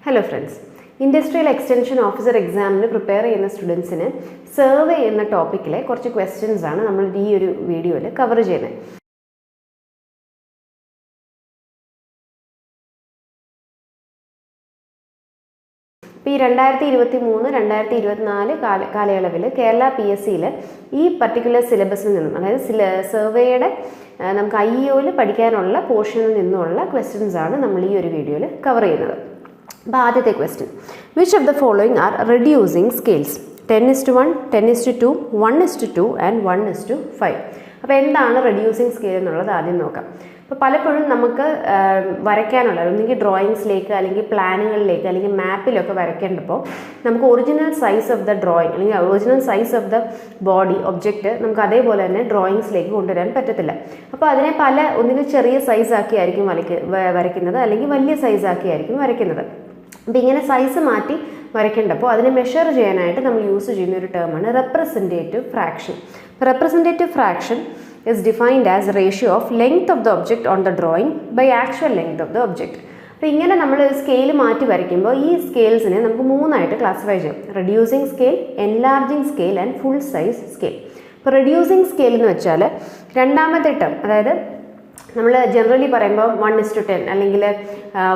Hello friends, Industrial Extension Officer exam prepare ചെയ്യുന്ന സ്റ്റുഡൻസിന് survey എന്ന ടോപ്പിക്കിലെ കുറച്ച് ക്വസ്റ്റ്യൻസ് ആണ് നമ്മൾ ഈ ഒരു വീഡിയോയിൽ കവർ ചെയ്യുന്നത്. ഈ 2023-2024 കാലയളവിൽ കേരള PSCയിൽ ഈ പർട്ടിക്കുലർ സിലബസിൽ നിന്നും അതായത് സർവേയുടെ നമുക്ക് IEOയിൽ പഠിക്കാനുള്ള പോർഷനിൽ നിന്നുള്ള ക്വസ്റ്റ്യൻസ് ആണ് നമ്മൾ ഈ ഒരു വീഡിയോയിൽ കവർ ചെയ്യുന്നത്. അപ്പോൾ ആദ്യത്തെ question, which of the following are reducing scales? 10:1, 10:2, 1:2 and 1:5. അപ്പോൾ എന്താണ് റെഡ്യൂസിങ് സ്കെയിൽ എന്നുള്ളത് ആദ്യം നോക്കാം. അപ്പോൾ പലപ്പോഴും നമുക്ക് വരയ്ക്കാനുള്ള ഒന്നുകിൽ ഡ്രോയിങ്സിലേക്ക് അല്ലെങ്കിൽ പ്ലാനുകളിലേക്ക് അല്ലെങ്കിൽ മാപ്പിലൊക്കെ വരയ്ക്കേണ്ടപ്പോൾ നമുക്ക് original size of the drawing അല്ലെങ്കിൽ original size of the body object നമുക്ക് അതേപോലെ തന്നെ ഡ്രോയിങ്സിലേക്ക് കൊണ്ടുവരാൻ പറ്റത്തില്ല. അപ്പോൾ അതിനെ ഒന്നുകിൽ ചെറിയ സൈസാക്കിയായിരിക്കും വരയ്ക്കുന്നത് അല്ലെങ്കിൽ വലിയ സൈസാക്കിയായിരിക്കും വരയ്ക്കുന്നത്. അപ്പോൾ ഇങ്ങനെ സൈസ് മാറ്റി വരയ്ക്കേണ്ടപ്പോൾ അതിനെ മെഷർ ചെയ്യാനായിട്ട് നമ്മൾ യൂസ് ചെയ്യുന്ന ഒരു ടേമാണ് representative fraction. Representative fraction is defined as ratio of length of the object on the drawing by actual length of the object. അപ്പോൾ ഇങ്ങനെ നമ്മൾ സ്കെയിൽ മാറ്റി വരയ്ക്കുമ്പോൾ ഈ സ്കെയിൽസിനെ നമുക്ക് മൂന്നായിട്ട് ക്ലാസിഫൈ ചെയ്യാം: reducing scale, enlarging scale and full size scale. ഇപ്പോൾ റെഡ്യൂസിങ് സ്കെയിൽ എന്ന് വെച്ചാൽ രണ്ടാമത്തെ ടേം, അതായത് നമ്മൾ ജനറലി പറയുമ്പോൾ 1:10 അല്ലെങ്കിൽ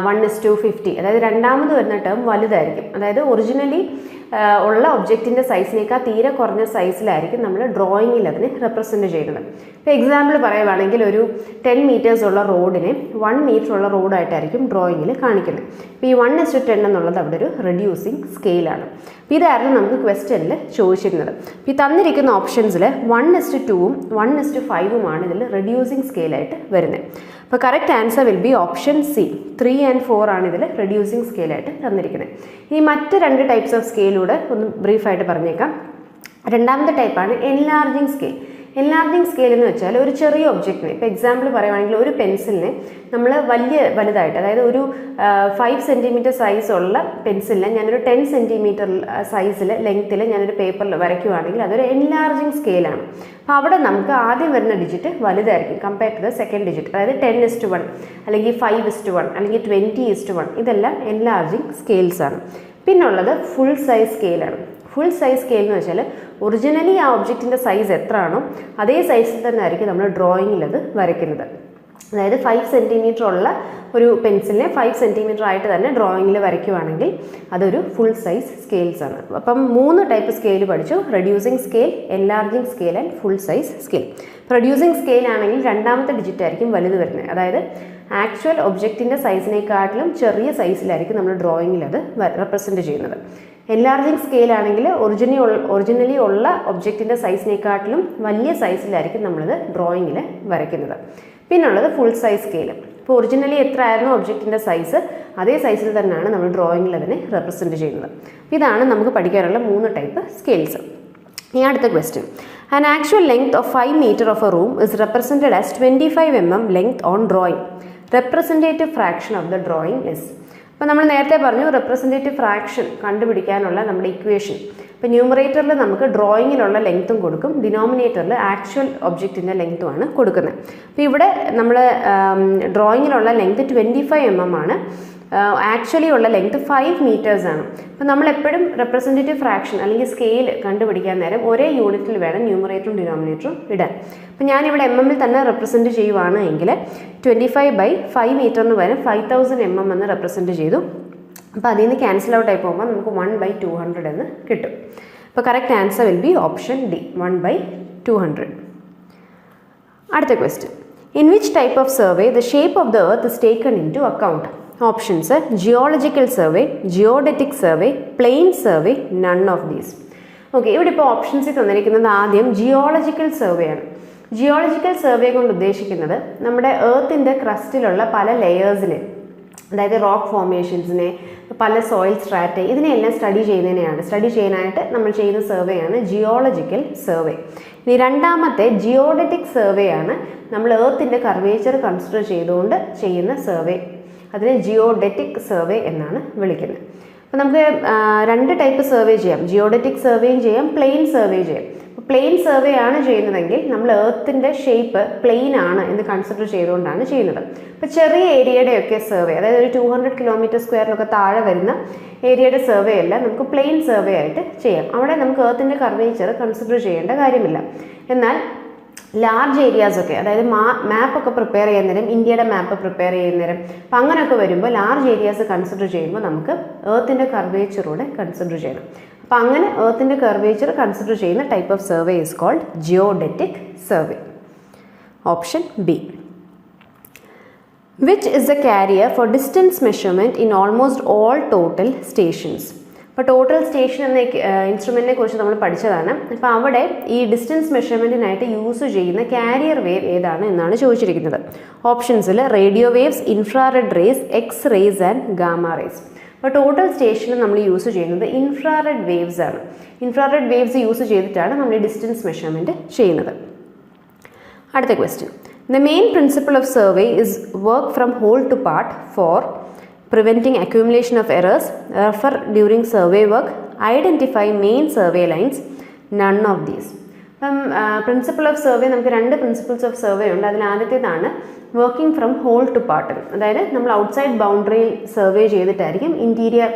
1:50, അതായത് രണ്ടാമത് വരുന്ന ടേം വലുതായിരിക്കും. അതായത് ഒറിജിനലി ഉള്ള ഒബ്ജക്റ്റിൻ്റെ സൈസിനേക്കാൾ തീരെ കുറഞ്ഞ സൈസിലായിരിക്കും നമ്മൾ ഡ്രോയിങ്ങിൽ അതിനെ റെപ്രസെൻറ്റ് ചെയ്യുന്നത്. ഇപ്പോൾ എക്സാമ്പിൾ പറയുവാണെങ്കിൽ ഒരു 10 meters ഉള്ള റോഡിനെ 1 meter ഉള്ള റോഡായിട്ടായിരിക്കും ഡ്രോയിങ്ങിൽ കാണിക്കുന്നത്. ഇപ്പോൾ ഈ 1:10 എന്നുള്ളത് അവിടെ ഒരു റെഡ്യൂസിങ് സ്കെയിലാണ്. അപ്പോൾ ഇതായിരുന്നു നമുക്ക് ക്വസ്റ്റ്യനിൽ ചോദിച്ചിരുന്നത്. അപ്പോൾ ഈ തന്നിരിക്കുന്ന ഓപ്ഷൻസിൽ 1:2ഉം 1:5ഉമാണ് ഇതിൽ റെഡ്യൂസിങ് സ്കെയിലായിട്ട് വരുന്നത്. അപ്പോൾ correct answer will be option C. 3 and 4 ആണ് ഇതിൽ റെഡ്യൂസിങ് സ്കെയിലായിട്ട് തന്നിരിക്കുന്നത്. ഇനി മറ്റ് രണ്ട് ടൈപ്സ് ഓഫ് സ്കെയിലൂടെ ഒന്ന് ബ്രീഫായിട്ട് പറഞ്ഞേക്കാം. രണ്ടാമത്തെ ടൈപ്പാണ് എൻലാർജിങ് സ്കെയിൽ. എൻലാർജിങ് സ്കെയിൽ എന്ന് വെച്ചാൽ ഒരു ചെറിയ ഒബ്ജക്റ്റിനെ, ഇപ്പോൾ എക്സാമ്പിൾ പറയുവാണെങ്കിൽ ഒരു പെൻസിലിനെ നമ്മൾ വലുതായിട്ട്, അതായത് ഒരു 5 centimeter സൈസുള്ള പെൻസിലിനെ ഞാനൊരു 10 centimeter സൈസിൽ ലെങ്ത്തിൽ ഞാനൊരു പേപ്പറിൽ വരയ്ക്കുവാണെങ്കിൽ അതൊരു എൻലാർജിങ് സ്കെയിലാണ്. അപ്പോൾ അവിടെ നമുക്ക് ആദ്യം വരുന്ന ഡിജിറ്റ് വലുതായിരിക്കും compare to the second digit. അതായത് 10:1 അല്ലെങ്കിൽ 5:1 അല്ലെങ്കിൽ 20:1, ഇതെല്ലാം എൻലാർജിങ് സ്കെയിൽസ് ആണ്. പിന്നുള്ളത് ഫുൾ സൈസ് സ്കെയിലാണ്. ഫുൾ സൈസ് സ്കെയിൽ എന്ന് വെച്ചാൽ ഒറിജിനലി ആ ഒബ്ജക്റ്റിൻ്റെ സൈസ് എത്രയാണോ അതേ സൈസിൽ തന്നെ ആയിരിക്കും നമ്മൾ ഡ്രോയിങ്ങിൽ അത് വരയ്ക്കുന്നത്. അതായത് 5 centimeter ഉള്ള ഒരു പെൻസിലിനെ 5 centimeter ആയിട്ട് തന്നെ ഡ്രോയിങ്ങിൽ വരയ്ക്കുവാണെങ്കിൽ അതൊരു ഫുൾ സൈസ് സ്കെയിൽസ് ആണ്. അപ്പം 3 ടൈപ്പ് സ്കെയിൽ പഠിച്ചു: reducing scale, enlarging scale and full size scale. Reducing scale ആണെങ്കിൽ രണ്ടാമത്തെ ഡിജിറ്റ് ആയിരിക്കും വലുത് വരുന്നത്. അതായത് ആക്ച്വൽ ഒബ്ജക്റ്റിൻ്റെ സൈസിനേക്കാട്ടിലും ചെറിയ സൈസിലായിരിക്കും നമ്മൾ ഡ്രോയിങ്ങിൽ അത് റെപ്രസെൻറ്റ് ചെയ്യുന്നത്. എൻലാർജിങ് സ്കെയിൽ ആണെങ്കിൽ ഒറിജിനലി ഉള്ള ഒബ്ജക്റ്റിൻ്റെ സൈസിനേക്കാട്ടിലും വലിയ സൈസിലായിരിക്കും നമ്മളത് ഡ്രോയിങ്ങിൽ വരയ്ക്കുന്നത്. പിന്നുള്ളത് ഫുൾ സൈസ് സ്കെയിൽ. ഇപ്പോൾ ഒറിജിനലി എത്ര ആയിരുന്നു ഒബ്ജക്റ്റിൻ്റെ സൈസ് അതേ സൈസിൽ തന്നെയാണ് നമ്മൾ ഡ്രോയിങ്ങിൽ അതിനെ റെപ്രസെൻറ്റ് ചെയ്യുന്നത്. ഇതാണ് നമുക്ക് പഠിക്കാനുള്ള 3 ടൈപ്പ് സ്കെയിൽസ്. ഇനി അടുത്ത question, an actual length of 5 meter of A room is represented as 25 mm length on drawing. Representative fraction of the drawing is. അപ്പോൾ നമ്മൾ നേരത്തെ പറഞ്ഞു റെപ്രസെൻറ്റേറ്റീവ് ഫ്രാക്ഷൻ കണ്ടുപിടിക്കാനുള്ള നമ്മുടെ ഇക്വേഷൻ. ഇപ്പോൾ ന്യൂമറേറ്ററിൽ നമുക്ക് ഡ്രോയിങ്ങിലുള്ള ലെങ്ത്തും കൊടുക്കും, ഡിനോമിനേറ്ററിൽ ആക്ച്വൽ ഒബ്ജക്റ്റിൻ്റെ ലെങ്ത്തുമാണ് കൊടുക്കുന്നത്. അപ്പോൾ ഇവിടെ നമ്മൾ ഡ്രോയിങ്ങിലുള്ള ലെങ്ത്ത് 25 mm ആണ്, ആക്ച്വലി ഉള്ള ലെങ്ത്ത് 5 meters ആണ്. അപ്പോൾ നമ്മളെപ്പോഴും റെപ്രസെൻറ്റേറ്റീവ് ഫ്രാക്ഷൻ അല്ലെങ്കിൽ സ്കെയിൽ കണ്ടുപിടിക്കാൻ നേരം ഒരേ യൂണിറ്റിൽ വേണം ന്യൂമറേറ്ററും ഡിനോമിനേറ്ററും ഇടാൻ. അപ്പോൾ ഞാനിവിടെ mm തന്നെ റെപ്രസെൻറ്റ് ചെയ്യുവാണ് എങ്കിൽ 25/5 meter പകരം 5000 mm എന്ന് റെപ്രസെൻറ്റ് ചെയ്തു. അപ്പോൾ അതിൽ നിന്ന് ക്യാൻസൽ ഔട്ട് ആയി പോകുമ്പോൾ നമുക്ക് 1/200 എന്ന് കിട്ടും. അപ്പോൾ correct answer will be option D, 1/200. അടുത്ത question, in which type of survey the shape of the earth is taken into account? Options: geological survey, geodetic survey, plane survey, none of these. Okay, ഇവിടെ ഇപ്പോൾ ഓപ്ഷൻസിൽ തന്നിരിക്കുന്നത് ആദ്യം geological survey ആണ്. Geological survey കൊണ്ട് ഉദ്ദേശിക്കുന്നത് നമ്മുടെ എർത്തിൻ്റെ ക്രസ്റ്റിലുള്ള പല ലെയേഴ്സിനെ, അതായത് റോക്ക് ഫോർമേഷൻസിനെ, പല സോയിൽ സ്ട്രാറ്റ, ഇതിനെയെല്ലാം സ്റ്റഡി ചെയ്യാനായിട്ട് നമ്മൾ ചെയ്യുന്ന സർവേയാണ് ജിയോളജിക്കൽ സർവേ. ഇനി രണ്ടാമത്തെ ജിയോഡറ്റിക് സർവേ ആണ്. നമ്മൾ എർത്തിൻ്റെ കർവേച്ചർ കൺസിഡർ ചെയ്തുകൊണ്ട് ചെയ്യുന്ന സർവേ, അതിനെ ജിയോഡറ്റിക് സർവേ എന്നാണ് വിളിക്കുന്നത്. അപ്പോൾ നമുക്ക് 2 ടൈപ്പ് സർവേ ചെയ്യാം: ജിയോഡറ്റിക് സർവേയും ചെയ്യാം, പ്ലെയിൻ സർവേ ചെയ്യാം. പ്ലെയിൻ സർവേ ആണ് ചെയ്യുന്നതെങ്കിൽ നമ്മൾ എർത്തിൻ്റെ ഷേപ്പ് പ്ലെയിൻ ആണ് എന്ന് കൺസിഡർ ചെയ്തുകൊണ്ടാണ് ചെയ്യുന്നത്. അപ്പോൾ ചെറിയ ഏരിയയുടെയൊക്കെ സർവേ, അതായത് ഒരു 200 km² താഴെ വരുന്ന ഏരിയയുടെ സർവേ അല്ല നമുക്ക് പ്ലെയിൻ സർവേ ആയിട്ട് ചെയ്യാം. അവിടെ നമുക്ക് എർത്തിൻ്റെ കർവേച്ചർ കൺസിഡർ ചെയ്യേണ്ട കാര്യമില്ല. എന്നാൽ ലാർജ് ഏരിയാസൊക്കെ, അതായത് മാപ്പൊക്കെ പ്രിപ്പയർ ചെയ്യുന്ന നേരം, ഇന്ത്യയുടെ മാപ്പ് പ്രിപ്പയർ ചെയ്യുന്ന നേരം, അപ്പം അങ്ങനെയൊക്കെ വരുമ്പോൾ ലാർജ് ഏരിയാസ് കൺസിഡർ ചെയ്യുമ്പോൾ നമുക്ക് എർത്തിൻ്റെ കർവേച്ചറൂടെ കൺസിഡർ ചെയ്യണം. അപ്പം അങ്ങനെ എർത്തിൻ്റെ കർവേച്ചർ കൺസിഡർ ചെയ്യുന്ന type of survey is called geodetic survey. Option B. Which is the carrier for distance measurement in almost all total stations? അപ്പോൾ ടോട്ടൽ സ്റ്റേഷൻ എന്ന ഇൻസ്ട്രുമെൻറ്റിനെ കുറിച്ച് നമ്മൾ പഠിച്ചതാണ്. അപ്പോൾ അവിടെ ഈ ഡിസ്റ്റൻസ് മെഷർമെൻറ്റിനായിട്ട് യൂസ് ചെയ്യുന്ന കാരിയർ വേവ് ഏതാണ് എന്നാണ് ചോദിച്ചിരിക്കുന്നത്. ഓപ്ഷൻസിൽ radio waves, infrared rays, X rays and gamma rays. അപ്പോൾ ടോട്ടൽ സ്റ്റേഷനിൽ നമ്മൾ യൂസ് ചെയ്യുന്നത് ഇൻഫ്രാറെഡ് വേവ്സ് ആണ്. ഇൻഫ്രാറെഡ് വേവ്സ് യൂസ് ചെയ്തിട്ടാണ് നമ്മൾ ഈ ഡിസ്റ്റൻസ് മെഷർമെൻറ്റ് ചെയ്യുന്നത്. അടുത്ത question. The main principle of survey is work from whole to part for preventing accumulation of errors, refer during survey work, identify main survey lines, none of these. അപ്പം principle of survey നമുക്ക് 2 principles of survey ഉണ്ട്. അതിൽ ആദ്യത്തേതാണ് working from whole to part. അതായത് നമ്മൾ outside ബൗണ്ടറിയിൽ survey ചെയ്തിട്ടായിരിക്കും interior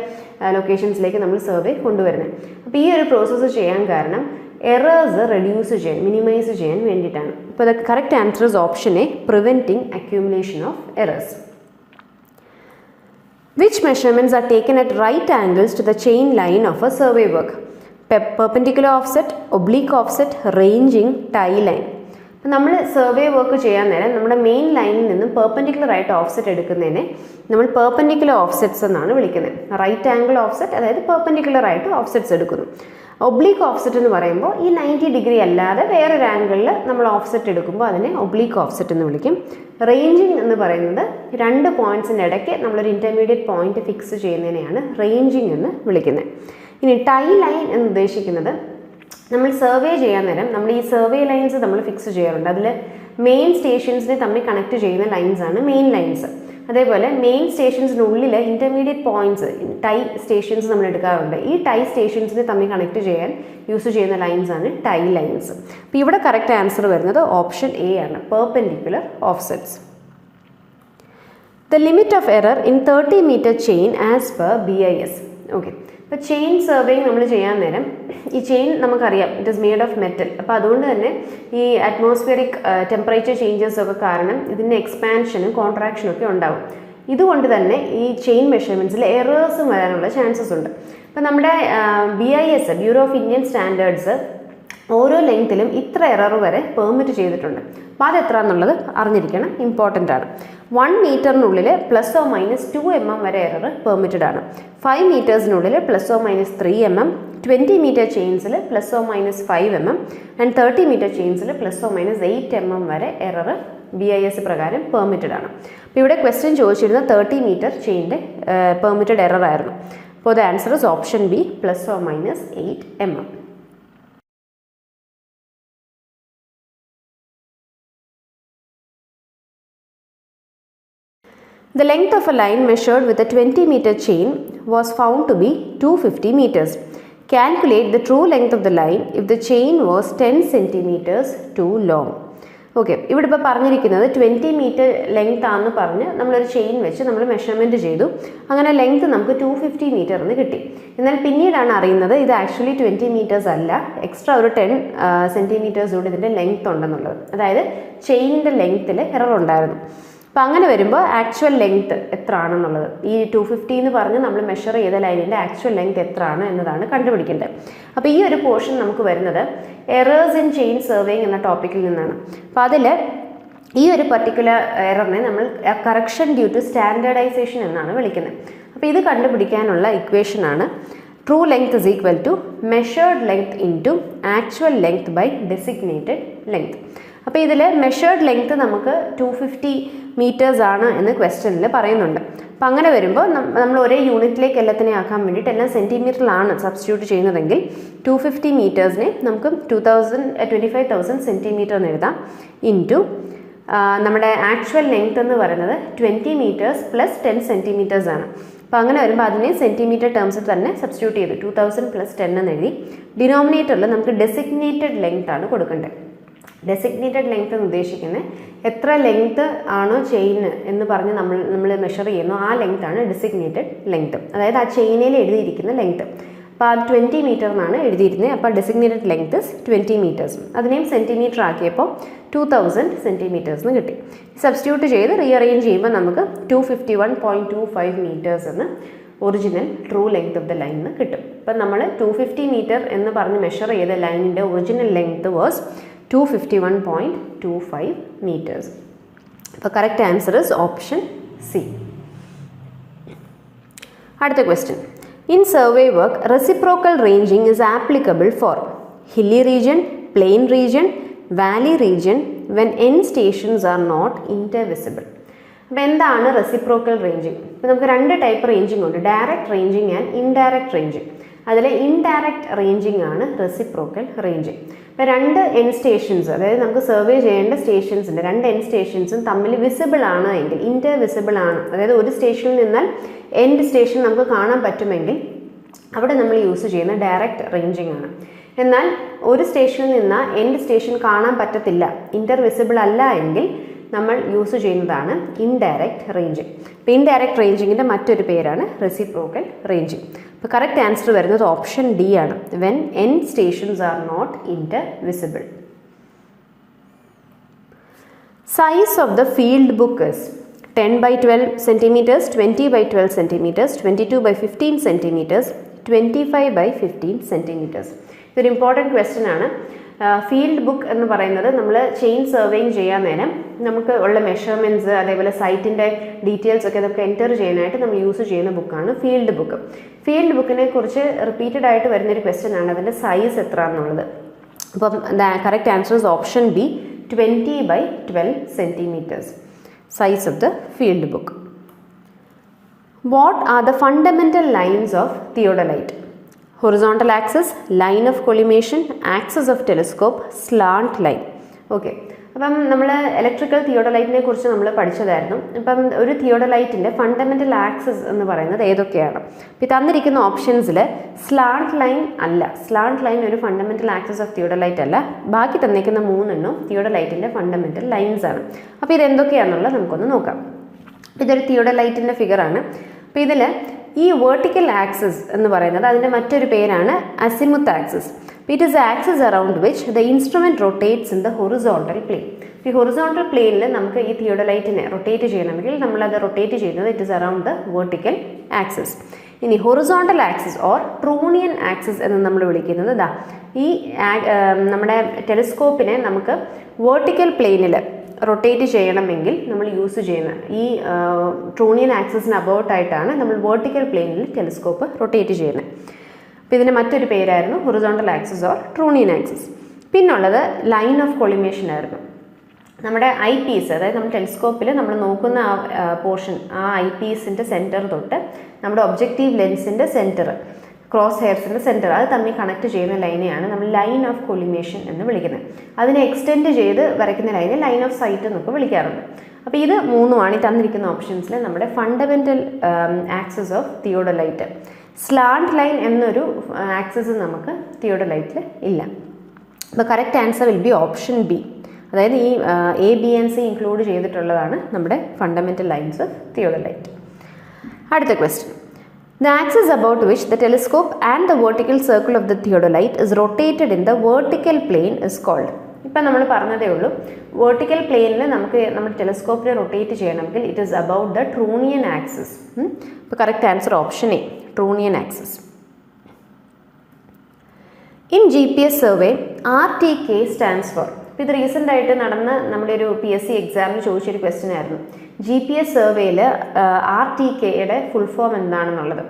ലൊക്കേഷൻസിലേക്ക് നമ്മൾ സർവേ കൊണ്ടുവരുന്നത്. അപ്പോൾ ഈ ഒരു പ്രോസസ്സ് ചെയ്യാൻ കാരണം എറേഴ്സ് റെഡ്യൂസ് ചെയ്യാൻ, മിനിമൈസ് ചെയ്യാൻ വേണ്ടിയിട്ടാണ്. അപ്പോൾ the correct answer is option A, preventing accumulation of errors. Which measurements are taken at right angles to the chain line of a survey work? Perpendicular offset, oblique offset, ranging, tie line. അപ്പോൾ നമ്മൾ survey work ചെയ്യാൻ നേരം നമ്മുടെ main ലൈനിൽ നിന്നും perpendicular ആയിട്ട് offset എടുക്കുന്നതിനെ നമ്മൾ perpendicular offsets എന്നാണ് വിളിക്കുന്നത്. റൈറ്റ് ആംഗിൾ ഓഫ്സെറ്റ്, അതായത് പെർപെൻഡിക്കുലർ ആയിട്ട് ഓഫ്സെറ്റ്സ് എടുക്കുന്നു. ഒബ്ലീക്ക് ഓഫ്സെറ്റ് എന്ന് പറയുമ്പോൾ ഈ 90 ഡിഗ്രി അല്ലാതെ വേറൊരു ആംഗിളിൽ നമ്മൾ ഓഫ്സെറ്റ് എടുക്കുമ്പോൾ അതിനെ ഒബ്ലീക്ക് ഓഫ്സെറ്റ് എന്ന് വിളിക്കും. റേഞ്ചിങ് എന്ന് പറയുന്നത് 2 പോയിൻറ്റ്സിൻ്റെ ഇടയ്ക്ക് നമ്മളൊരു ഇൻ്റർമീഡിയറ്റ് പോയിന്റ് ഫിക്സ് ചെയ്യുന്നതിനെയാണ് റേഞ്ചിങ് എന്ന് വിളിക്കുന്നത്. ഇനി ടൈ ലൈൻ എന്ന് ഉദ്ദേശിക്കുന്നത് നമ്മൾ സർവേ ചെയ്യാൻ നേരം നമ്മൾ ഈ സർവേ ലൈൻസ് നമ്മൾ ഫിക്സ് ചെയ്യാറുണ്ട്. അതിൽ മെയിൻ സ്റ്റേഷൻസിനെ തമ്മിൽ കണക്ട് ചെയ്യുന്ന ലൈൻസാണ് മെയിൻ ലൈൻസ്. അതേപോലെ മെയിൻ സ്റ്റേഷൻസിനുള്ളിൽ ഇൻ്റർമീഡിയറ്റ് പോയിന്റ്സ്, ടൈ സ്റ്റേഷൻസ് നമ്മൾ എടുക്കാറുണ്ട്. ഈ ടൈ സ്റ്റേഷൻസിനെ തമ്മിൽ കണക്ട് ചെയ്യാൻ യൂസ് ചെയ്യുന്ന ലൈൻസാണ് ടൈ ലൈൻസ്. അപ്പോൾ ഇവിടെ കറക്റ്റ് ആൻസർ വരുന്നത് ഓപ്ഷൻ എ ആണ്, perpendicular offsets. The limit of error in 30 metre chain as per BIS. Okay, ഇപ്പോൾ ചെയിൻ സർവേയിങ് നമ്മൾ ചെയ്യാൻ നേരം ഈ ചെയിൻ നമുക്കറിയാം it is made of metal. അപ്പോൾ അതുകൊണ്ട് തന്നെ ഈ അറ്റ്മോസ്ഫിയറിക് ടെമ്പറേച്ചർ ചേഞ്ചസ് ഒക്കെ കാരണം ഇതിൻ്റെ എക്സ്പാൻഷനും കോൺട്രാക്ഷനും ഒക്കെ ഉണ്ടാവും. ഇതുകൊണ്ട് തന്നെ ഈ ചെയിൻ മെഷർമെൻറ്റ്സിൽ എറേഴ്സും വരാനുള്ള ചാൻസസ് ഉണ്ട്. അപ്പോൾ നമ്മുടെ BIS, bureau of Indian standards, ഓരോ ലെങ്ത്തിലും ഇത്ര എറർ വരെ പെർമിറ്റ് ചെയ്തിട്ടുണ്ട്. അപ്പോൾ അതെത്ര എന്നുള്ളത് അറിഞ്ഞിരിക്കണം, ഇമ്പോർട്ടൻ്റ് ആണ്. 1 മീറ്ററിനുള്ളിൽ ±2 mm വരെ എറർ പെർമിറ്റഡ് ആണ്. 5 മീറ്റേഴ്സിനുള്ളിൽ ±3 mm, 20 മീറ്റർ ചെയിൻസിൽ ±5 mm ആൻഡ് 30 മീറ്റർ ചെയിൻസിൽ ±8 mm വരെ എറർ BIS പ്രകാരം പെർമിറ്റഡ് ആണ്. അപ്പോൾ ഇവിടെ ക്വസ്റ്റ്യൻ ചോദിച്ചിരുന്ന 30 മീറ്റർ ചെയിൻ്റെ പെർമിറ്റഡ് എറർ ആയിരുന്നു. അപ്പോൾ the answer is option B, ±8 mm. The length of a line measured with a 20 meter chain was found to be 250 meters. Calculate the true length of the line if the chain was 10 centimeters too long. Okay, ഇവിടെ ഇപ്പോൾ പറഞ്ഞിരിക്കുന്നത് 20 metre length ആണെന്ന് പറഞ്ഞ് നമ്മളൊരു chain വെച്ച് നമ്മൾ measurement ചെയ്തു. അങ്ങനെ ലെങ്ത് നമുക്ക് 250 മീറ്റർ എന്ന് കിട്ടി. എന്നാൽ പിന്നീടാണ് അറിയുന്നത് ഇത് ആക്ച്വലി 20 മീറ്റേഴ്സ് അല്ല, എക്സ്ട്രാ ഒരു 10 സെൻറ്റിമീറ്റേഴ്സ് കൂടി ഇതിൻ്റെ ലെങ്ത് ഉണ്ടെന്നുള്ളത്. അതായത് ചെയിനിൻ്റെ ലെങ്ത്തിൽ എറർ ഉണ്ടായിരുന്നു. അപ്പോൾ അങ്ങനെ വരുമ്പോൾ ആക്ച്വൽ ലെങ്ത് എത്ര ആണെന്നുള്ളത്, ഈ 250 എന്ന് പറഞ്ഞ് നമ്മൾ മെഷർ ചെയ്ത ലൈനിൻ്റെ ആക്ച്വൽ ലെങ്ത് എത്ര ആണ് എന്നതാണ് കണ്ടുപിടിക്കേണ്ടത്. അപ്പോൾ ഈ ഒരു പോർഷൻ നമുക്ക് വരുന്നത് എറേഴ്സ് ഇൻ ചെയിൻ സർവേയിങ് എന്ന ടോപ്പിക്കിൽ നിന്നാണ്. അപ്പോൾ അതിൽ ഈ ഒരു പർട്ടിക്കുലർ എററിനെ നമ്മൾ കറക്ഷൻ ഡ്യൂ ടു സ്റ്റാൻഡേർഡൈസേഷൻ എന്നാണ് വിളിക്കുന്നത്. അപ്പോൾ ഇത് കണ്ടുപിടിക്കാനുള്ള ഇക്വേഷനാണ് true length is equal to measured length into actual length by designated length. അപ്പോൾ ഇതിൽ മെഷേർഡ് ലെങ്ത് നമുക്ക് 250 മീറ്റേഴ്സ് ആണ് എന്ന് ക്വസ്റ്റ്യനിൽ പറയുന്നുണ്ട്. അപ്പോൾ അങ്ങനെ വരുമ്പോൾ നമ്മൾ ഒരേ യൂണിറ്റിലേക്ക് എല്ലാത്തിനെ ആക്കാൻ വേണ്ടിയിട്ട് എല്ലാം സെൻറ്റിമീറ്ററിലാണ് സബ്സ്റ്റിറ്റ്യൂട്ട് ചെയ്യുന്നതെങ്കിൽ 250 മീറ്റേഴ്സിനെ നമുക്ക് 25,000 സെൻറ്റിമീറ്റർ എന്ന് എഴുതാം. ഇൻറ്റു നമ്മുടെ ആക്ച്വൽ ലെങ്ത് എന്ന് പറയുന്നത് 20 മീറ്റേഴ്സ് പ്ലസ് 10 സെൻറ്റിമീറ്റേഴ്സ് ആണ്. അപ്പോൾ അങ്ങനെ വരുമ്പോൾ അതിനെ സെൻറ്റിമീറ്റർ ടേംസിൽ തന്നെ സബ്സ്റ്റിറ്റ്യൂട്ട് ചെയ്തു 2000 + 10 എന്ന് എഴുതി. ഡിനോമിനേറ്ററിൽ നമുക്ക് ഡെസിഗ്നേറ്റഡ് ലെങ്ത് ആണ് കൊടുക്കേണ്ടത്. ഡെസിഗ്നേറ്റഡ് ലെങ്ത് എന്ന് ഉദ്ദേശിക്കുന്നത് എത്ര ലെങ്ത് ആണോ ചെയിൻ എന്ന് പറഞ്ഞ് നമ്മൾ മെഷർ ചെയ്യുന്നു ആ ലെങ്ത് ആണ് ഡെസിഗ്നേറ്റഡ് ലെങ്ത്. അതായത് ആ ചെയിനിൽ എഴുതിയിരിക്കുന്ന ലെങ്ത്. അപ്പോൾ അത് 20 മീറ്റർ എന്നാണ് എഴുതിയിരുന്നത്. അപ്പോൾ ഡെസിഗ്നേറ്റഡ് ലെങ്ത് 20 മീറ്റേഴ്സ്. അതിനെയും സെൻറ്റിമീറ്റർ ആക്കിയപ്പോൾ 2000 സെൻറ്റിമീറ്റേഴ്സ് എന്ന് കിട്ടി. സബ്സ്റ്റിറ്റ്യൂട്ട് ചെയ്ത് റീഅറേഞ്ച് ചെയ്യുമ്പോൾ നമുക്ക് 251.25 മീറ്റേഴ്സ് എന്ന് original true length of the line എന്ന് കിട്ടും. അപ്പം നമ്മൾ 250 മീറ്റർ എന്ന് പറഞ്ഞ് മെഷർ ചെയ്ത ലൈനിൻ്റെ original length was 251.25 meters. The correct answer is option C. Another question. In survey work, reciprocal ranging is applicable for hilly region, plain region, valley region when end stations are not intervisible. അപ്പോൾ എന്താണ് reciprocal ranging? ഇപ്പോൾ നമുക്ക് രണ്ട് type ranging ഉണ്ട്, direct ranging and indirect ranging. അതിൽ indirect ranging ആണ് reciprocal ranging. ഇപ്പോൾ രണ്ട് എൻഡ് സ്റ്റേഷൻസ്, അതായത് നമുക്ക് സർവേ ചെയ്യേണ്ട സ്റ്റേഷൻസിൻ്റെ രണ്ട് എൻഡ് സ്റ്റേഷൻസും തമ്മിൽ വിസിബിൾ ആണ് എങ്കിൽ, ഇൻ്റർവിസിബിൾ ആണ്, അതായത് ഒരു സ്റ്റേഷനിൽ നിന്നാൽ എൻഡ് സ്റ്റേഷൻ നമുക്ക് കാണാൻ പറ്റുമെങ്കിൽ അവിടെ നമ്മൾ യൂസ് ചെയ്യുന്ന ഡയറക്റ്റ് റേഞ്ചിങ് ആണ്. എന്നാൽ ഒരു സ്റ്റേഷനിൽ നിന്ന് എൻഡ് സ്റ്റേഷൻ കാണാൻ പറ്റത്തില്ല, ഇൻ്റർവിസിബിൾ അല്ല എങ്കിൽ നമ്മൾ യൂസ് ചെയ്യുന്നതാണ് ഇൻഡയറക്റ്റ് റേഞ്ചിങ്. അപ്പോൾ ഇൻഡയറക്റ്റ് റേഞ്ചിങ്ങിൻ്റെ മറ്റൊരു പേരാണ് റെസിപ്രോക്കൽ റേഞ്ചിങ്. അപ്പോൾ കറക്റ്റ് ആൻസർ വരുന്നത് ഓപ്ഷൻ ഡി ആണ്, when end stations are not intervisible. Size of the field book is 10/12 centimeters, 20/12 centimeters, 22/15 centimeters, 25/15 centimeters. ഇതൊരു ഇമ്പോർട്ടൻറ്റ് ക്വസ്റ്റ്യൻ ആണ്. ഫീൽഡ് ബുക്ക് എന്ന് പറയുന്നത് നമ്മൾ ചെയിൻ സർവേയിങ് ചെയ്യാൻ നേരം നമുക്ക് ഉള്ള മെഷർമെൻറ്റ്സ്, അതേപോലെ സൈറ്റിൻ്റെ ഡീറ്റെയിൽസ് ഒക്കെ നമുക്ക് എൻറ്റർ ചെയ്യാനായിട്ട് നമ്മൾ യൂസ് ചെയ്യുന്ന ബുക്കാണ് ഫീൽഡ് ബുക്ക്. ഫീൽഡ് ബുക്കിനെ കുറിച്ച് റിപ്പീറ്റഡ് ആയിട്ട് വരുന്നൊരു ക്വസ്റ്റ്യൻ ആണ് അതിൻ്റെ സൈസ് എത്ര എന്നുള്ളത്. അപ്പം correct answer is option B, 20/12 centimeters. Size of the field book. What are the fundamental lines of theodolite? Horizontal axis, line of collimation, axis of telescope, slant line. Okay. അപ്പം നമ്മൾ electrical തിയോഡലൈറ്റിനെ കുറിച്ച് നമ്മൾ പഠിച്ചതായിരുന്നു. അപ്പം ഒരു തിയോഡലൈറ്റിൻ്റെ fundamental axis എന്ന് പറയുന്നത് ഏതൊക്കെയാണ്? അപ്പോൾ ഈ തന്നിരിക്കുന്ന ഓപ്ഷൻസിൽ സ്ലാന്റ് ലൈൻ അല്ല, സ്ലാന്റ് ലൈൻ ഒരു ഫണ്ടമെൻ്റൽ ആക്സിസ് ഓഫ് തിയോഡലൈറ്റ് അല്ല. ബാക്കി തന്നിരിക്കുന്ന മൂന്നെണ്ണം തിയോഡലൈറ്റിൻ്റെ ഫണ്ടമെൻ്റൽ ലൈൻസ് ആണ്. അപ്പോൾ ഇതെന്തൊക്കെയാണെന്നുള്ളത് നമുക്കൊന്ന് നോക്കാം. ഇതൊരു തിയോഡലൈറ്റിൻ്റെ ഫിഗറാണ്. അപ്പോൾ ഇതിൽ ഈ വേർട്ടിക്കൽ ആക്സിസ് എന്ന് പറയുന്നത് അതിൻ്റെ മറ്റൊരു പേരാണ് അസിമുത്ത് axis. It is the axis around which the instrument rotates in the horizontal plane. ഈ ഹൊറിസോണ്ടൽ പ്ലെയിനിൽ നമുക്ക് ഈ തിയോഡലൈറ്റിനെ റൊട്ടേറ്റ് ചെയ്യണമെങ്കിൽ നമ്മളത് റൊട്ടേറ്റ് ചെയ്യുന്നത് it is around the vertical axis. ഇനി horizontal axis or trunnion axis എന്ന് നമ്മൾ വിളിക്കുന്നത് ഈ നമ്മുടെ ടെലിസ്കോപ്പിനെ നമുക്ക് വെർട്ടിക്കൽ പ്ലെയിനിൽ റൊട്ടേറ്റ് ചെയ്യണമെങ്കിൽ നമ്മൾ യൂസ് ചെയ്യുന്ന ഈ ട്രൂണിയൻ ആക്സിസിന് അബൌട്ടായിട്ടാണ് നമ്മൾ വെർട്ടിക്കൽ പ്ലെയിനിൽ ടെലിസ്കോപ്പ് റൊട്ടേറ്റ് ചെയ്യുന്നത്. അപ്പോൾ ഇതിന് മറ്റൊരു പേരായിരുന്നു horizontal axis or trunnion axis. പിന്നുള്ളത് ലൈൻ ഓഫ് കൊളിമേഷൻ ആയിരുന്നു. നമ്മുടെ ഐ പീസ്, അതായത് നമ്മുടെ ടെലിസ്കോപ്പിൽ നമ്മൾ നോക്കുന്ന ആ പോർഷൻ, ആ ഐ പീസിൻ്റെ സെൻറ്റർ തൊട്ട് നമ്മുടെ ഒബ്ജക്റ്റീവ് ലെൻസിൻ്റെ സെൻറ്റർ, ക്രോസ് ഹെയർസിൻ്റെ സെൻറ്റർ, അത് തമ്മിൽ കണക്ട് ചെയ്യുന്ന ലൈനെയാണ് നമ്മൾ ലൈൻ ഓഫ് കൊളിമേഷൻ എന്ന് വിളിക്കുന്നത്. അതിനെ എക്സ്റ്റെൻഡ് ചെയ്ത് വരയ്ക്കുന്ന ലൈനെ ലൈൻ ഓഫ് സൈറ്റ് എന്നൊക്കെ വിളിക്കാറുണ്ട്. അപ്പോൾ ഇത് മൂന്നുമാണ് ഈ തന്നിരിക്കുന്ന ഓപ്ഷൻസിൽ നമ്മുടെ fundamental axis of theodolite. Slant line എന്നൊരു ആക്സിസ് നമുക്ക് തിയോഡലൈറ്റിൽ ഇല്ല. അപ്പോൾ correct answer will be option B. അതായത് ഈ A, B and C include ചെയ്തിട്ടുള്ളതാണ് നമ്മുടെ ഫണ്ടമെൻ്റൽ ലൈൻസ് ഓഫ് തിയോഡലൈറ്റ്. അടുത്ത question. The axis about which the telescope and the vertical circle of the theodolite is rotated in the vertical plane is called. ഇപ്പം നമ്മൾ പറഞ്ഞതേ ഉള്ളൂ, vertical പ്ലെയിനിൽ നമുക്ക് നമ്മുടെ ടെലിസ്കോപ്പിനെ റൊട്ടേറ്റ് ചെയ്യണമെങ്കിൽ it is about the trunnion axis. ഇപ്പോൾ correct answer option A, trunnion axis. In GPS survey RTK stands for. ഇപ്പോൾ ഇത് റീസെൻ്റ് ആയിട്ട് നടന്ന നമ്മുടെ ഒരു PSC എക്സാമിന് ചോദിച്ചൊരു ക്വസ്റ്റ്യൻ ആയിരുന്നു. GPS സർവേയിൽ RTKയുടെ ഫുൾ ഫോം എന്താണെന്നുള്ളത്.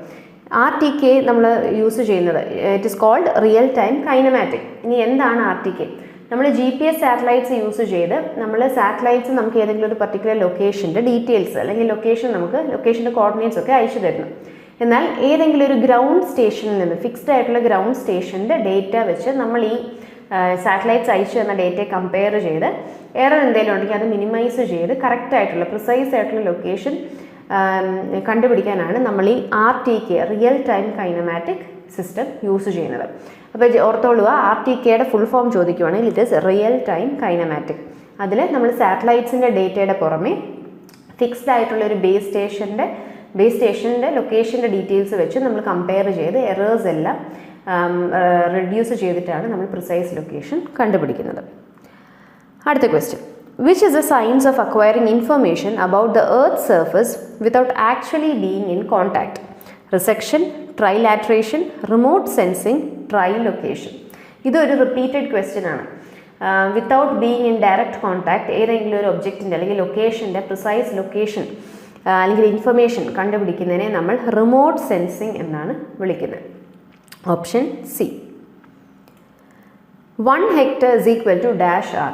RTK നമ്മൾ യൂസ് ചെയ്യുന്നത് it is called real time kinematic. ഇനി എന്താണ് RTK? നമ്മൾ GPS സാറ്റലൈറ്റ്സ് യൂസ് ചെയ്ത് സാറ്റലൈറ്റ്സ് നമുക്ക് ഏതെങ്കിലും ഒരു പർട്ടിക്കുലർ ലൊക്കേഷൻ്റെ ഡീറ്റെയിൽസ് അല്ലെങ്കിൽ ലൊക്കേഷൻ്റെ കോർഡിനേറ്റ്സ് ഒക്കെ അയച്ചു തരുന്നു. എന്നാൽ ഏതെങ്കിലും ഒരു ഗ്രൗണ്ട് സ്റ്റേഷനിൽ നിന്ന്, ഫിക്സ്ഡ് ആയിട്ടുള്ള ഗ്രൗണ്ട് സ്റ്റേഷൻ്റെ ഡേറ്റ വെച്ച് നമ്മൾ ഈ സാറ്റലൈറ്റ്സ് അയച്ചു തന്ന ഡേറ്റയെ കമ്പയർ ചെയ്ത് എറർ എന്തെങ്കിലും ഉണ്ടെങ്കിൽ അത് മിനിമൈസ് ചെയ്ത് കറക്റ്റ് ആയിട്ടുള്ള പ്രിസൈസ് ആയിട്ടുള്ള ലൊക്കേഷൻ കണ്ടുപിടിക്കാനാണ് നമ്മൾ ഈ RTK real time kinematic system use ചെയ്യുന്നത്. അപ്പോൾ ഓർത്തോളുക, RTKയുടെ ഫുൾ ഫോം ചോദിക്കുവാണെങ്കിൽ it is real time kinematic. അതിൽ നമ്മൾ സാറ്റലൈറ്റ്സിൻ്റെ ഡേറ്റയുടെ പുറമെ ഫിക്സ്ഡ് ആയിട്ടുള്ള ഒരു ബേസ് സ്റ്റേഷൻ്റെ ലൊക്കേഷൻ്റെ ഡീറ്റെയിൽസ് വെച്ച് നമ്മൾ കമ്പയർ ചെയ്ത് എറേഴ്സ് എല്ലാം റെഡ്യൂസ് ചെയ്തിട്ടാണ് നമ്മൾ പ്രിസൈസ് ലൊക്കേഷൻ കണ്ടുപിടിക്കുന്നത്. അടുത്ത question, which is the science of acquiring information about the Earth's surface without actually being in contact? Resection, trilateration, remote sensing, trilocation. ഇതൊരു റിപ്പീറ്റഡ് ക്വസ്റ്റ്യൻ ആണ്. Without being in direct contact ഏതെങ്കിലും ഒരു ഒബ്ജക്റ്റിൻ്റെ അല്ലെങ്കിൽ ലൊക്കേഷൻ്റെ precise location അല്ലെങ്കിൽ information കണ്ടുപിടിക്കുന്നതിനെ നമ്മൾ remote sensing എന്നാണ് വിളിക്കുന്നത്. Option C. 1 hectare is equal to dash r.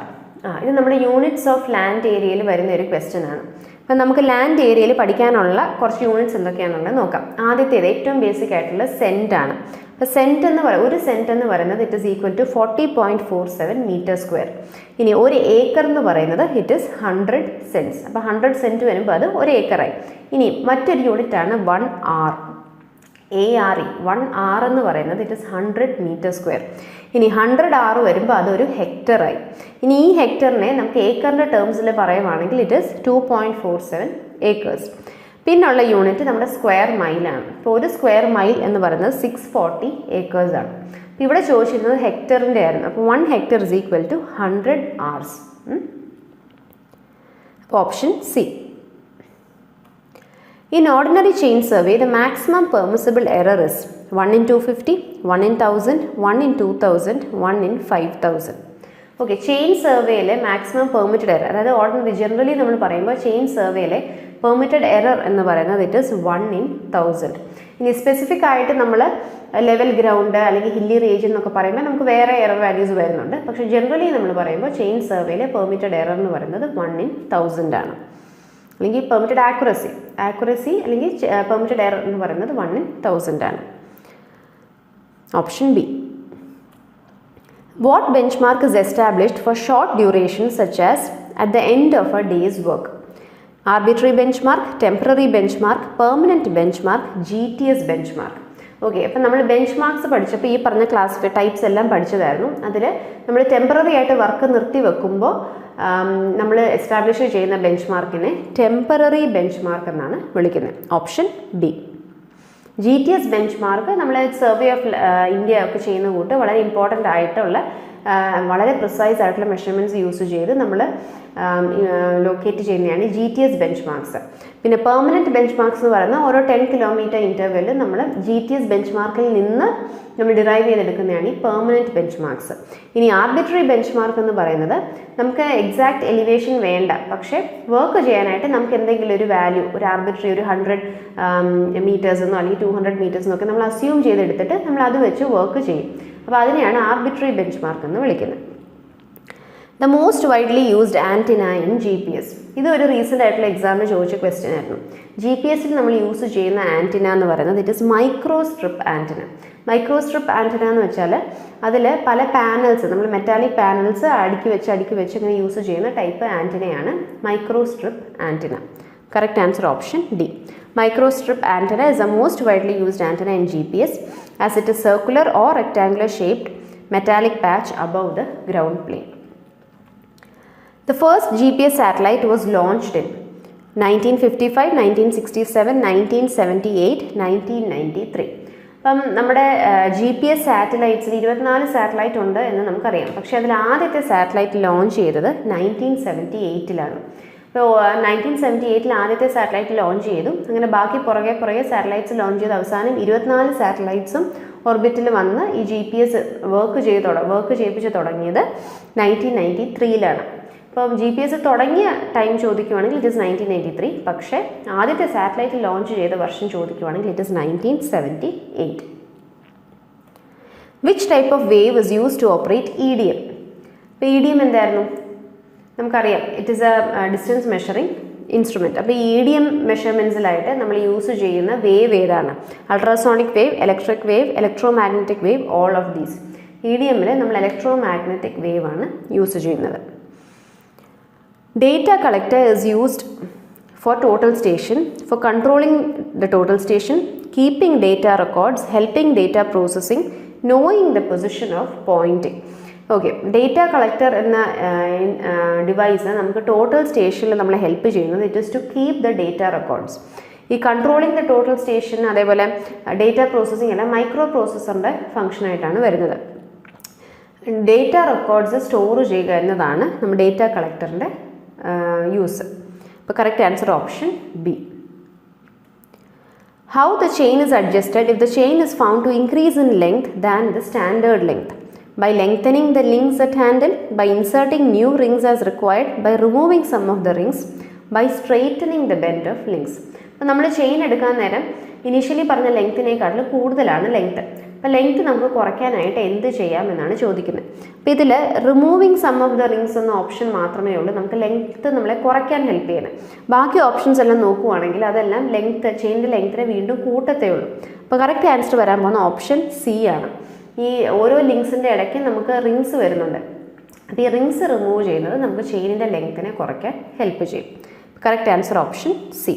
ഇത് നമ്മുടെ യൂണിറ്റ്സ് ഓഫ് ലാൻഡ് ഏരിയയിൽ വരുന്ന ഒരു ക്വസ്റ്റ്യൻ ആണ്. അപ്പം നമുക്ക് ലാൻഡ് ഏരിയയിൽ പഠിക്കാനുള്ള കുറച്ച് യൂണിറ്റ്സ് എന്തൊക്കെയാണെന്നുള്ളത് നോക്കാം. ആദ്യത്തേത് ഏറ്റവും ബേസിക് ആയിട്ടുള്ള സെൻറ്റ് ആണ്. അപ്പോൾ ഒരു സെൻറ്റ് എന്ന് പറയുന്നത് it is equal to 40.47 metre square. ഇനി ഒരു ഏക്കർ എന്ന് പറയുന്നത് ഇറ്റ് ഇസ് 100 സെൻറ്റ്സ്. അപ്പോൾ 100 സെൻറ്റ് വരുമ്പോൾ അത് ഒരു ഏക്കറായി. ഇനി മറ്റൊരു യൂണിറ്റ് ആണ് 1 r. ARE 1 r എന്ന് പറയുന്നത് ഇറ്റ് ഇസ് 100 മീറ്റർ സ്ക്വയർ. ഇനി 100 r വരുമ്പോൾ അതൊരു ഹെക്ടറായി. ഇനി ഈ ഹെക്ടറിനെ നമുക്ക് ഏക്കറിൻ്റെ ടേംസിൽ പറയുവാണെങ്കിൽ ഇറ്റ് ഇസ് 2.47 ഏക്കേഴ്സ്. പിന്നുള്ള യൂണിറ്റ് നമ്മുടെ സ്ക്വയർ മൈലാണ്. ഇപ്പോൾ ഒരു സ്ക്വയർ മൈൽ എന്ന് പറയുന്നത് 640 ഏക്കേഴ്സ് ആണ്. അപ്പോൾ ഇവിടെ ചോദിച്ചിരുന്നത് ഹെക്ടറിൻ്റെ ആയിരുന്നു. അപ്പോൾ 1 hectare is equal to 100 hours. അപ്പോൾ option C. In ordinary chain survey, the maximum permissible error is 1 in 250, 1 in 1000, 1 in 2000, 1 in 5000. Okay, chain സർവേയിലെ മാക്സിമം പെർമിറ്റഡ് എറർ, അതായത് ഓർഡിനറി ജനറലി നമ്മൾ പറയുമ്പോൾ ചെയിൻ സർവേയിലെ പെർമിറ്റഡ് എറർ എന്ന് പറയുന്നത് ഇറ്റ് ഇസ് 1 in 1000. ഇനി specific ആയിട്ട് നമ്മൾ ലെവൽ ഗ്രൗണ്ട് അല്ലെങ്കിൽ ഹില്ലി റീജിയൻ എന്നൊക്കെ പറയുമ്പോൾ നമുക്ക് വേറെ എറർ വാല്യൂസ് വരുന്നുണ്ട്. പക്ഷേ ജനറലി നമ്മൾ പറയുമ്പോൾ ചെയിൻ സർവേയിലെ പെർമിറ്റഡ് എറർ എന്ന് പറയുന്നത് 1 in 1000 ആണ്. അല്ലെങ്കിൽ പെർമിറ്റഡ് ആക്യുറസി അല്ലെങ്കിൽ പെർമിറ്റഡ് എറർ എന്ന് പറയുന്നത് 1 in 1000 ആണ്. Option B. What benchmark is established for short duration such as at the end of a day's work? Arbitrary benchmark, temporary benchmark, permanent benchmark, GTS benchmark. Okay, അപ്പം നമ്മൾ bench marks പഠിച്ചപ്പോൾ ഈ പറഞ്ഞ class types എല്ലാം പഠിച്ചതായിരുന്നു. അതിൽ നമ്മൾ temporary ആയിട്ട് work നിർത്തി വെക്കുമ്പോൾ നമ്മൾ എസ്റ്റാബ്ലിഷ് ചെയ്യുന്ന ബെഞ്ച് മാർക്കിനെ ടെമ്പററി ബെഞ്ച് മാർക്ക് എന്നാണ് വിളിക്കുന്നത്. Option B. GTS bench mark നമ്മൾ സർവേ ഓഫ് ഇന്ത്യ ഒക്കെ ചെയ്യുന്ന കൂട്ട് വളരെ ഇമ്പോർട്ടൻ്റ് ആയിട്ടുള്ള വളരെ പ്രിസൈസ് ആയിട്ടുള്ള മെഷർമെൻറ്റ്സ് യൂസ് ചെയ്ത് നമ്മൾ ലൊക്കേറ്റ് ചെയ്യുന്നതാണ് GTS ബെഞ്ച് മാർക്സ്. പിന്നെ പെർമനൻറ്റ് ബെഞ്ച് മാർക്സ് എന്ന് പറയുന്ന ഓരോ 10 കിലോമീറ്റർ ഇൻ്റർവെല്ലിൽ നമ്മൾ GTS ബെഞ്ച് മാർക്കിൽ നിന്ന് നമ്മൾ ഡിറൈവ് ചെയ്തെടുക്കുന്നതാണ് ഈ പെർമനൻറ്റ് ബെഞ്ച് മാർക്സ്. ഇനി ആർബിട്രറി ബെഞ്ച് മാർക്ക് എന്ന് പറയുന്നത് നമുക്ക് എക്സാക്ട് എലിവേഷൻ വേണ്ട, പക്ഷേ വർക്ക് ചെയ്യാനായിട്ട് നമുക്ക് എന്തെങ്കിലും ഒരു വാല്യൂ, ഒരു ആർബിട്രറി ഒരു 100 മീറ്റേഴ്സ് എന്നോ അല്ലെങ്കിൽ 200 മീറ്റേഴ്സ് എന്നൊക്കെ നമ്മൾ അസ്യൂം ചെയ്തെടുത്തിട്ട് നമ്മൾ അത് വെച്ച് വർക്ക് ചെയ്യും. അപ്പോൾ അതിനെയാണ് ആർബിട്രറി ബെഞ്ച് മാർക്ക് എന്ന് വിളിക്കുന്നത്. The most widely used antenna in GPS. ഇതൊരു റീസെൻ്റ് ആയിട്ടുള്ള എക്സാമിന് ചോദിച്ച ക്വസ്റ്റ്യൻ ആയിരുന്നു. GPS-ൽ നമ്മൾ യൂസ് ചെയ്യുന്ന ആൻറ്റിന എന്ന് പറയുന്നത് it is microstrip antenna. Microstrip antenna എന്ന് വെച്ചാൽ അതിൽ പല പാനൽസ്, നമ്മൾ മെറ്റാലിക് പാനൽസ് അടുക്കി വെച്ച് ഇങ്ങനെ യൂസ് ചെയ്യുന്ന ടൈപ്പ് ആൻറ്റിനയാണ് microstrip antenna. Correct answer option D. Microstrip antenna is the most widely used antenna in GPS as it is circular or rectangular shaped metallic patch above the ground plane. The first GPS satellite was launched in 1955, 1967, 1978, 1993. അപ്പം നമ്മുടെ GPS സാറ്റലൈറ്റ്സിൽ 24 satellite ഉണ്ട് എന്ന് നമുക്കറിയാം. പക്ഷേ അതിൽ ആദ്യത്തെ satellite launch ചെയ്തത് 1978-ലാണ്. അപ്പോൾ 1978-ൽ ആദ്യത്തെ സാറ്റലൈറ്റ് ലോഞ്ച് ചെയ്തു. അങ്ങനെ ബാക്കി പുറകെ സാറ്റലൈറ്റ്സ് ലോഞ്ച് ചെയ്ത് അവസാനം 24 സാറ്റലൈറ്റ്സും ഓർബിറ്റിൽ വന്ന് ഈ GPS വർക്ക് ചെയ്യിപ്പിച്ച് തുടങ്ങിയത് 1993-ലാണ്. അപ്പം GPS തുടങ്ങിയ ടൈം ചോദിക്കുവാണെങ്കിൽ ഇറ്റ് ഇസ് 1993. പക്ഷേ ആദ്യത്തെ സാറ്റലൈറ്റ് ലോഞ്ച് ചെയ്ത വർഷം ചോദിക്കുവാണെങ്കിൽ it is 1978. Which type of wave is use to operate EDM? ഇപ്പോൾ EDM എന്തായിരുന്നു? നമുക്കറിയാം, it is a distance measuring instrument. അപ്പോൾ ഈ EDM മെഷർമെൻറ്റ്സിലായിട്ട് നമ്മൾ യൂസ് ചെയ്യുന്ന വേവ് ഏതാണ്? Ultrasonic wave, electric wave, electro magnetic wave, all of these. EDM-ൽ നമ്മൾ ഇലക്ട്രോ മാഗ്നറ്റിക് വേവ് ആണ് യൂസ് ചെയ്യുന്നത്. Data collector is used for total station, for controlling the total station, keeping data records, helping data processing, knowing the position of pointing. Okay, data collector എന്ന device നമുക്ക് total സ്റ്റേഷനിൽ നമ്മളെ help ചെയ്യുന്നത് it is to keep the data records. ഈ controlling the total station അതേപോലെ data processing എല്ലാം micro പ്രോസസ്സറിൻ്റെ ഫംഗ്ഷനായിട്ടാണ് വരുന്നത്. ഡേറ്റ റെക്കോർഡ്സ് സ്റ്റോർ ചെയ്യുക എന്നതാണ് നമ്മുടെ ഡേറ്റ കളക്ടറിൻ്റെ യൂസ്. അപ്പോൾ correct answer option B. How the chain is adjusted if the chain is found to increase in length than the standard length? By lengthening the links at handle, by inserting new rings as required, by removing some of the rings, by straightening the bend of links. അപ്പോൾ നമ്മൾ chain എടുക്കാൻ നേരം initially പറഞ്ഞ ലെങ്ത്തിനേക്കാട്ടിൽ കൂടുതലാണ് length. അപ്പോൾ length നമുക്ക് കുറയ്ക്കാനായിട്ട് എന്ത് ചെയ്യാമെന്നാണ് ചോദിക്കുന്നത്. അപ്പോൾ ഇതിൽ removing some of the rings എന്ന ഓപ്ഷൻ മാത്രമേ ഉള്ളൂ നമുക്ക് ലെങ്ത്ത് നമ്മളെ കുറയ്ക്കാൻ ഹെൽപ്പ് ചെയ്യുന്നത്. ബാക്കി ഓപ്ഷൻസ് എല്ലാം നോക്കുവാണെങ്കിൽ അതെല്ലാം ലെങ്ത്ത് ചെയിനിൻ്റെ ലെങ്ത്തിനെ വീണ്ടും കൂട്ടത്തേ ഉള്ളൂ. അപ്പോൾ കറക്റ്റ് ആൻസർ വരാൻ പോകുന്ന ഓപ്ഷൻ സി ആണ്. ഈ ഓരോ ലിങ്ക്സിൻ്റെ ഇടയ്ക്ക് നമുക്ക് റിങ്സ് വരുന്നുണ്ട്. അപ്പോൾ ഈ റിങ്സ് റിമൂവ് ചെയ്യുന്നത് നമുക്ക് ചെയിനിൻ്റെ ലെങ്ത്തിനെ കുറയ്ക്കാൻ ഹെൽപ്പ് ചെയ്യും. Correct answer option C.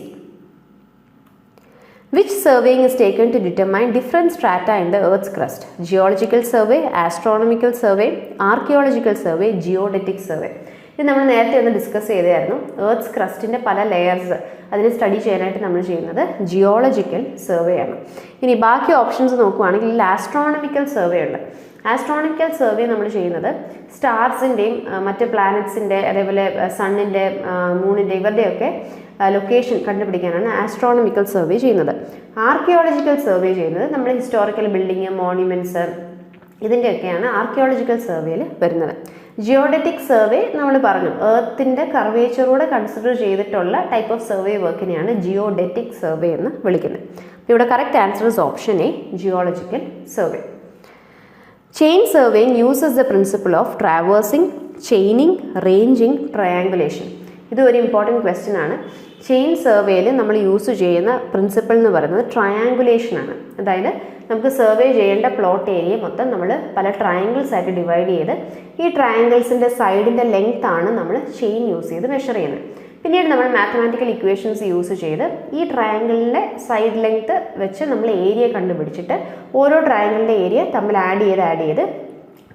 Which surveying is taken to determine different strata in the Earth's crust? Geological survey, astronomical survey, archaeological survey, geodetic survey. ഇത് നമ്മൾ നേരത്തെ ഒന്ന് ഡിസ്കസ് ചെയ്തായിരുന്നു. എർത്ത്സ് ക്രസ്റ്റിൻ്റെ പല ലെയേഴ്സ് അതിനെ സ്റ്റഡി ചെയ്യാനായിട്ട് നമ്മൾ ചെയ്യുന്നത് ജിയോളജിക്കൽ സർവേ ആണ്. ഇനി ബാക്കി ഓപ്ഷൻസ് നോക്കുകയാണെങ്കിൽ ആസ്ട്രോണമിക്കൽ സർവേ ഉണ്ട്. ആസ്ട്രോണമിക്കൽ സർവേ നമ്മൾ ചെയ്യുന്നത് സ്റ്റാർസിൻ്റെയും മറ്റ് പ്ലാനറ്റ്സിൻ്റെ അതേപോലെ സണ്ണിൻ്റെ മൂണിൻ്റെ ഇവരുടെയൊക്കെ ലൊക്കേഷൻ കണ്ടുപിടിക്കാനാണ് ആസ്ട്രോണമിക്കൽ സർവേ ചെയ്യുന്നത്. ആർക്കിയോളജിക്കൽ സർവേ ചെയ്യുന്നത് നമ്മുടെ ഹിസ്റ്റോറിക്കൽ ബിൽഡിങ് മോണ്യുമെൻറ്റ്സ് ഇതിൻ്റെയൊക്കെയാണ് ആർക്കിയോളജിക്കൽ സർവേയിൽ വരുന്നത്. ജിയോഡറ്റിക് സർവേ നമ്മൾ പറഞ്ഞു എർത്തിൻ്റെ കർവേച്ചറൂടെ കൺസിഡർ ചെയ്തിട്ടുള്ള ടൈപ്പ് ഓഫ് സർവേ വർക്കിനെയാണ് ജിയോഡറ്റിക് സർവേ എന്ന് വിളിക്കുന്നത്. അപ്പോൾ ഇവിടെ correct answer is option A, geological survey. Chain surveying uses the principle of traversing, chaining, ranging, triangulation. ഇത് ഒരു ഇമ്പോർട്ടൻറ്റ് ക്വസ്റ്റ്യൻ ആണ്. ചെയിൻ സർവേയിൽ നമ്മൾ യൂസ് ചെയ്യുന്ന പ്രിൻസിപ്പിൾ എന്ന് പറയുന്നത് ട്രയാങ്കുലേഷൻ ആണ്. അതായത് നമുക്ക് സർവേ ചെയ്യേണ്ട പ്ലോട്ട് ഏരിയ മൊത്തം നമ്മൾ പല ട്രയാങ്കിൾസ് ആയിട്ട് ഡിവൈഡ് ചെയ്ത് ഈ ട്രയാങ്കിൾസിൻ്റെ സൈഡിൻ്റെ ലെങ്ത് ആണ് നമ്മൾ ചെയിൻ യൂസ് ചെയ്ത് മെഷർ ചെയ്യുന്നത്. പിന്നീട് നമ്മൾ മാത്തമാറ്റിക്കൽ ഇക്വേഷൻസ് യൂസ് ചെയ്ത് ഈ ട്രയാങ്കിളിൻ്റെ സൈഡ് ലെങ്ത് വെച്ച് നമ്മൾ ഏരിയ കണ്ടുപിടിച്ചിട്ട് ഓരോ ട്രയാങ്കിളിൻ്റെ ഏരിയ തമ്മിൽ ആഡ് ചെയ്ത്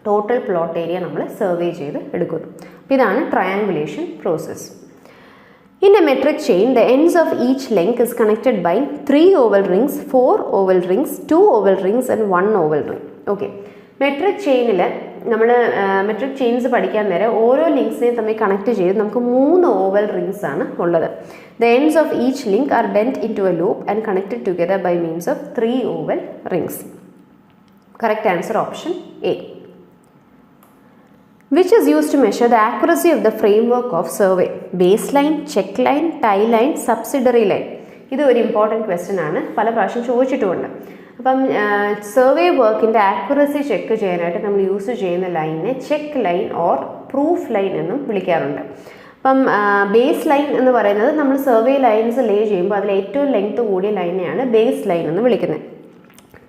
ടോട്ടൽ പ്ലോട്ട് ഏരിയ നമ്മൾ സർവേ ചെയ്ത് എടുക്കുന്നു. അപ്പോൾ ഇതാണ് triangulation process. In a metric chain, the ends of each length is connected by 3 oval rings, 4 oval rings, 2 oval rings and 1 oval ring. Okay. Metric ചെയിനിൽ നമ്മൾ metric chains പഠിക്കാൻ നേരം ഓരോ ലിങ്ക്സിനെയും തമ്മിൽ കണക്ട് ചെയ്ത് നമുക്ക് 3 ഓവൽ റിങ്സ് ആണ് ഉള്ളത്. The ends of each link are bent into a loop and connected together by means of 3 oval rings. Correct answer option A. Which is used to measure the accuracy of the framework of survey? Baseline, check line, tie line, subsidiary line. ഇത് ഒരു important question ആണ്, പല പ്രാവശ്യം ചോദിച്ചിട്ടുമുണ്ട്. അപ്പം survey വർക്കിൻ്റെ accuracy check ചെയ്യാനായിട്ട് നമ്മൾ use ചെയ്യുന്ന ലൈനിനെ check line or proof line എന്നും വിളിക്കാറുണ്ട്. അപ്പം ബേസ് ലൈൻ എന്ന് പറയുന്നത് നമ്മൾ സർവേ ലൈൻസ് ലേ ചെയ്യുമ്പോൾ അതിൽ ഏറ്റവും ലെങ്ത് കൂടിയ ലൈനെയാണ് ബേസ് ലൈൻ എന്ന് വിളിക്കുന്നത്.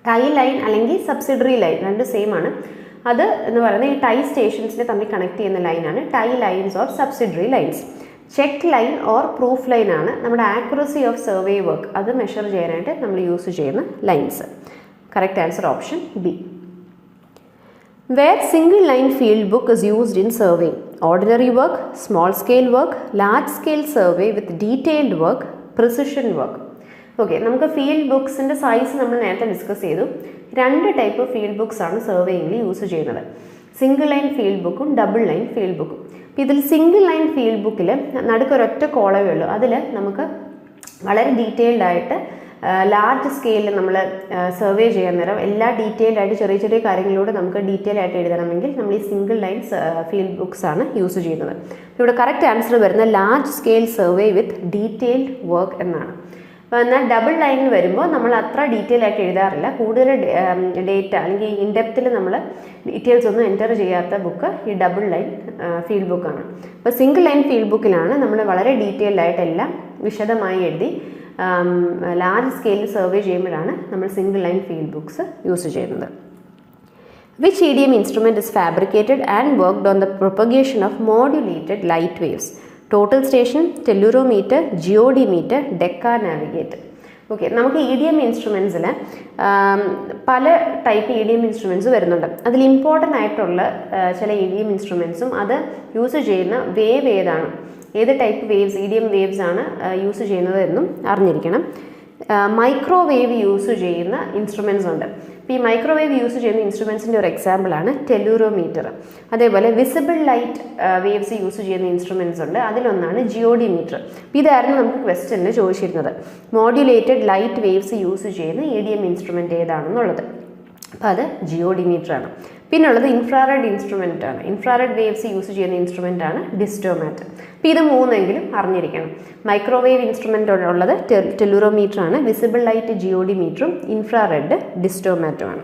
ടൈ ലൈൻ അല്ലെങ്കിൽ സബ്സിഡറി ലൈൻ രണ്ട് സെയിം ആണ്. അത് എന്ന് പറയുന്നത് ഈ ടൈ സ്റ്റേഷൻസിനെ തമ്മിൽ കണക്ട് ചെയ്യുന്ന ലൈനാണ് tie lines or subsidiary lines. Check line or proof line ആണ് നമ്മുടെ ആക്യുറസി ഓഫ് സർവേ വർക്ക് അത് മെഷർ ചെയ്യാനായിട്ട് നമ്മൾ യൂസ് ചെയ്യുന്ന lines. Correct answer option B. Where single line field book is used in surveying? Ordinary work, small scale work, large scale survey with detailed work, precision work. Okay, നമുക്ക് field ബുക്സിൻ്റെ size നമ്മൾ നേരത്തെ discuss ചെയ്തു. 2 type field books ആണ് സർവേയിങ്ങിൽ use ചെയ്യുന്നത്. Single line field ബുക്കും double line field ബുക്കും. അപ്പോൾ ഇതിൽ സിംഗിൾ ലൈൻ ഫീൽഡ് ബുക്കിൽ നടുക്കൊരൊറ്റ കോളമേ ഉള്ളൂ. അതിൽ നമുക്ക് വളരെ ഡീറ്റെയിൽഡ് ആയിട്ട് ലാർജ് സ്കെയിലിൽ നമ്മൾ സർവേ ചെയ്യാൻ നേരം എല്ലാ ഡീറ്റെയിൽഡ് ആയിട്ട് ചെറിയ ചെറിയ കാര്യങ്ങളിലൂടെ നമുക്ക് ഡീറ്റെയിൽ ആയിട്ട് എഴുതണമെങ്കിൽ നമ്മൾ ഈ സിംഗിൾ ലൈൻ ഫീൽഡ് ബുക്സ് ആണ് യൂസ് ചെയ്യുന്നത്. ഇവിടെ കറക്റ്റ് ആൻസർ വരുന്ന ലാർജ് സ്കെയിൽ സർവേ വിത്ത് ഡീറ്റെയിൽഡ് വർക്ക് എന്നാണ്. അപ്പോൾ എന്നാൽ ഡബിൾ ലൈനിൽ വരുമ്പോൾ നമ്മൾ അത്ര ഡീറ്റെയിൽ ആയിട്ട് എഴുതാറില്ല. കൂടുതൽ ഡേറ്റ അല്ലെങ്കിൽ ഇൻഡെപ്തിൽ നമ്മൾ ഡീറ്റെയിൽസ് ഒന്നും എൻ്റർ ചെയ്യാത്ത ബുക്ക് ഈ ഡബിൾ ലൈൻ ഫീൽഡ് ബുക്കാണ്. അപ്പോൾ സിംഗിൾ ലൈൻ ഫീൽഡ് ബുക്കിലാണ് നമ്മൾ വളരെ ഡീറ്റെയിൽഡ് ആയിട്ട് എല്ലാം വിശദമായി എഴുതി ലാർജ് സ്കെയിലിൽ സർവേ ചെയ്യുമ്പോഴാണ് നമ്മൾ single line field books use ചെയ്യുന്നത്. Which EDM instrument is fabricated and worked on the propagation of modulated light waves? Total station, tellurometer, geodimeter, Decca navigator. Okay, നമുക്ക് EDM ഇൻസ്ട്രുമെൻസിൽ പല ടൈപ്പ് EDM ഇൻസ്ട്രുമെൻറ്റ്സ് വരുന്നുണ്ട്. അതിൽ important ആയിട്ടുള്ള ചില EDM ഇൻസ്ട്രുമെൻറ്റ്സും അത് use ചെയ്യുന്ന വേവ് ഏതാണ്, ഏത് ടൈപ്പ് വേവ്സ് EDM വേവ്സ് ആണ് യൂസ് ചെയ്യുന്നത് എന്നും അറിഞ്ഞിരിക്കണം. മൈക്രോവേവ് യൂസ് ചെയ്യുന്ന ഇൻസ്ട്രുമെൻറ്റ്സ് ഉണ്ട്. അപ്പോൾ ഈ മൈക്രോവേവ് യൂസ് ചെയ്യുന്ന ഇൻസ്ട്രുമെൻസിൻ്റെ ഒരു എക്സാമ്പിളാണ് ടെല്ലുറോമീറ്റർ. അതേപോലെ വിസിബിൾ ലൈറ്റ് വേവ്സ് യൂസ് ചെയ്യുന്ന ഇൻസ്ട്രുമെൻറ്റ്സ് ഉണ്ട്. അതിലൊന്നാണ് ജിയോഡിമീറ്റർ. അപ്പോൾ ഇതായിരുന്നു നമുക്ക് ക്വസ്റ്റ്യനിൽ ചോദിച്ചിരുന്നത്, മോഡ്യുലേറ്റഡ് ലൈറ്റ് വേവ്സ് യൂസ് ചെയ്യുന്ന EDM ഇൻസ്ട്രുമെൻറ്റ് ഏതാണെന്നുള്ളത്. അപ്പോൾ അത് ജിയോഡിമീറ്റർ ആണ്. പിന്നുള്ളത് ഇൻഫ്രാറെഡ് ഇൻസ്ട്രുമെൻ്റ് ആണ്. ഇൻഫ്രാറെഡ് വേവ്സ് യൂസ് ചെയ്യുന്ന ഇൻസ്ട്രുമെൻ്റ് ആണ് ഡിസ്റ്റോമാറ്റ്. അപ്പോൾ ഇത് മൂന്നെങ്കിലും അറിഞ്ഞിരിക്കണം. മൈക്രോവേവ് ഇൻസ്ട്രുമെൻ്റ് ഉള്ളത് ടെല്ലുറോമീറ്റർ ആണ്, വിസിബിൾ ലൈറ്റ് ജിയോഡിമീറ്ററും, ഇൻഫ്രാറെഡ് ഡിസ്റ്റോമാറ്റും ആണ്.